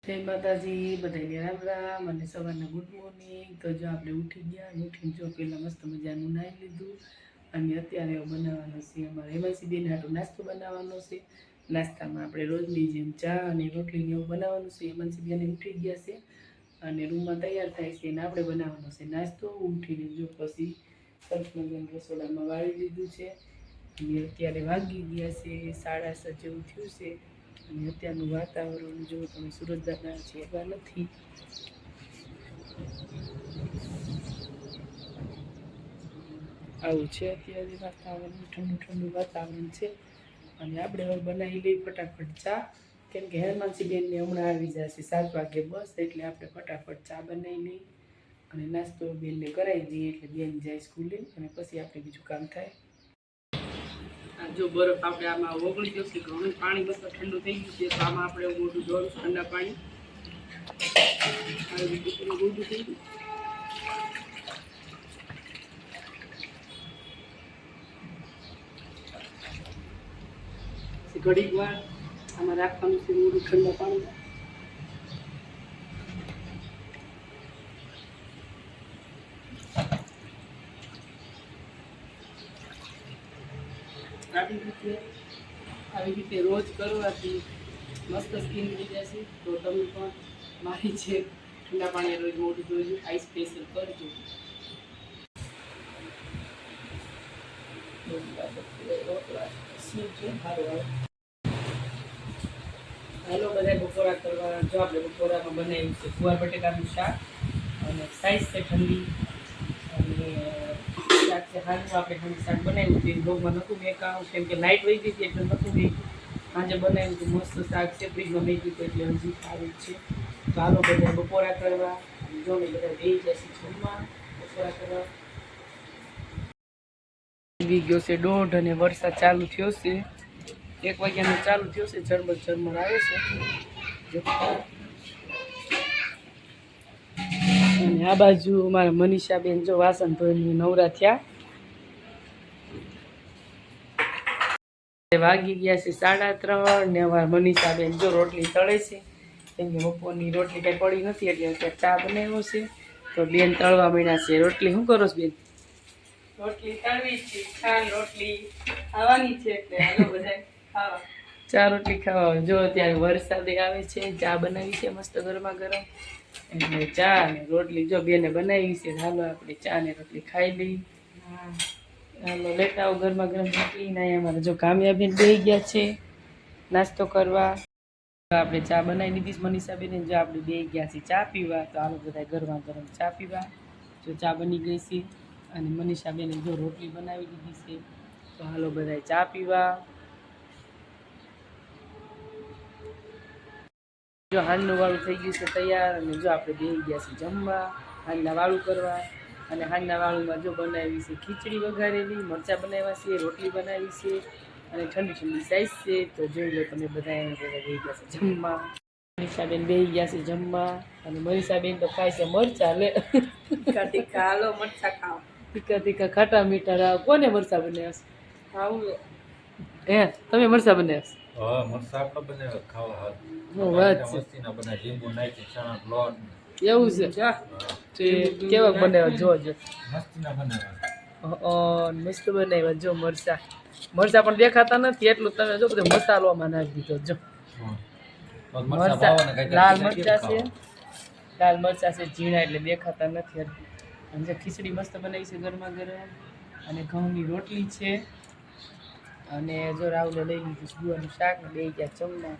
જય માતાજી, બધાને રામ રામ અને સવારના ગુડ મોર્નિંગ। તો જો આપણે ઉઠી ગયા, ઉઠીને જો પહેલાં મસ્ત મજાનું નાહી લીધું અને અત્યારે બનાવવાનો છે અમારે હેમાંસી બેન હાટું નાસ્તો બનાવવાનો છે। નાસ્તામાં આપણે રોજની જેમ ચા અને રોટલીને એવું બનાવવાનું છે। હેમાંસી બેન ઉઠી ગયા છે અને રૂમમાં તૈયાર થાય છે અને આપણે બનાવવાનો છે નાસ્તો। ઉઠીને જો પછી સરસ મજાનું રસોડામાં વાળી લીધું છે અને અત્યારે વાગી ગયા છે 7:30 જેવું થયું છે। અને અત્યારનું વાતાવરણ જો તમે સુરત દાદા છે એવા નથી, આવું છે અત્યારે વાતાવરણ, ઠંડુ ઠંડુ વાતાવરણ છે। અને આપણે હવે બનાવી લઈએ ફટાફટ ચા, કેમ કે હેમાંસી બેનને હમણાં આવી જશે 7 વાગે બસ, એટલે આપણે ફટાફટ ચા બનાવી લઈએ અને નાસ્તો બેનને કરાવી દઈએ એટલે બેન જાય સ્કૂલે અને પછી આપણે બીજું કામ થાય। જો બરફ આપણે આમાં ઓગળી જશે, ઘણું પાણી મસ્ત ઠંડુ થઈ ગયું છે, તો આમાં આપણે મોઢું ધોવાનું ઠંડા પાણી આવી રીતે ગોળું થઈ ગયું। ઘડીક વાર આમાં રાખવાનું છે મોઢું ઠંડા પાણી। આવી રીતે રોજ કરવાથી મસ્ત સ્કિન થઈ જશે। તો તમે પણ મારી છે ઠંડા પાણી રોજ મોઢું ધોજો, આઈસ ફેશિયલ કરજો। હાલો બધા બપોરા કરવા। જો આપણે બપોરામાં બનાવ્યું છે ગુવાર બટેકાનું શાક અને સાઈઝ છે ઠંડી અને શાક છે હાલનું આપણે ઠંડી શાક બનાવ્યું છે। ભોગમાં નહોતું મેકાવું કેમ કે લાઇટ વહી ગઈ હતી એટલે નહોતું મેક્યું, આજે બનાવ્યું હતું મસ્ત શાક છે, ફ્રીજમાં મેક્યું હતું એટલે હજી ખાવું છે। તો હાલો બધા બપોરા કરવા, જો ને બધા બેસી જશે જમવા બપોરા કરવા। આવી ગયો છે 1:30 અને વરસાદ ચાલુ થયો છે, 1 વાગ્યાનો ચાલુ થયો છે, ઝરમર ઝરમર આવે છે। અને આ બાજુ અમારા મનીષાબેન જો વાસણ ધોઈને નવરા થયા, વાગી ગયા છે 3:30 ને અમારા મનીષાબેન જો રોટલી તળે છે, કેમ કે બપોરની રોટલી કંઈ પડી નથી એટલે અત્યારે ચા બનાવ્યો છે। તો બેન તળવા માંડ્યા છે રોટલી। શું કરો છો બેન? રોટલી તળવી છે, ખાંડ રોટલી ખાવાની છે એટલે હાલો બધા ખાવા, ચા રોટલી ખાવા। જો અત્યારે વરસાદે આવે છે, ચા બનાવી છે મસ્ત ગરમા ગરમ, એટલે ચા અને રોટલી જો બેને બનાવી છે। હાલો આપણે ચા ને રોટલી ખાઈ લઈએ। હાલો લેતા આવો ગરમા ગરમ રોટલી ને। અમારે જો કામયાબેન બેસી ગયા છે નાસ્તો કરવા। આપણે ચા બનાવી દીધી મનીષાબેન, જો આપણે બેસી ગયા છીએ ચા પીવા। તો હાલો બધા ગરમા ગરમ ચા પીવા। જો ચા બની ગઈ છે અને મનીષાબેને જો રોટલી બનાવી દીધી છે, તો હાલો બધા ચા પીવા। જો હાંજનું વાળું થઈ ગયું છે તૈયાર અને જો આપણે બેસી ગયા છીએ જમવા, હાંજના વાળું કરવા। અને હાંજના વાળુમાં જો બનાવી છે ખીચડી વઘારેલી, મરચાં બનાવ્યા છે, રોટલી બનાવી છે અને ઠંડી ઠંડી સાઈઝ છે। તો જોઈ લો તમે બધા બેસી ગયા છે જમવા। મનીષાબેન બેસી ગયા છે જમવા અને મનીષાબેન તો ખાય છે મરચાં। લે તીખા તીખા, હાલો મરચાં ખાઓ, તીખા તીખા ખાટા મીઠા રાવ। કોને મરચાં બનાવ્યા છે? ખાવું હે? તમે મરચાં બનાવ્યા છે? હા, મરચાં આપણે બનાવ્યા ખાવા હાથ। હું વાત છે, મસ્તીના બનાવ્યા, લીંબુ નાખી, ચણાનો લોટ। એવું છે? કેવા બનાવ્યા જોજો, મસ્તીના બનાવ્યા। મસ્ત બનાવ્યા જો મરચાં। મરચાં પણ દેખાતા નથી એટલું તમે જો બધો મસાલોમાં નાખી દીધો। જો મરચાં લાલ મરચાં છે, લાલ મરચાં છે ઝીણા એટલે દેખાતા નથી। અને જે ખીચડી મસ્ત બનાવી છે ગરમા ગરમ અને ઘઉંની રોટલી છે અને જો રાહુલે લઈ લીધું ગુવારનું શાક ને બેસી ગયા જમવા।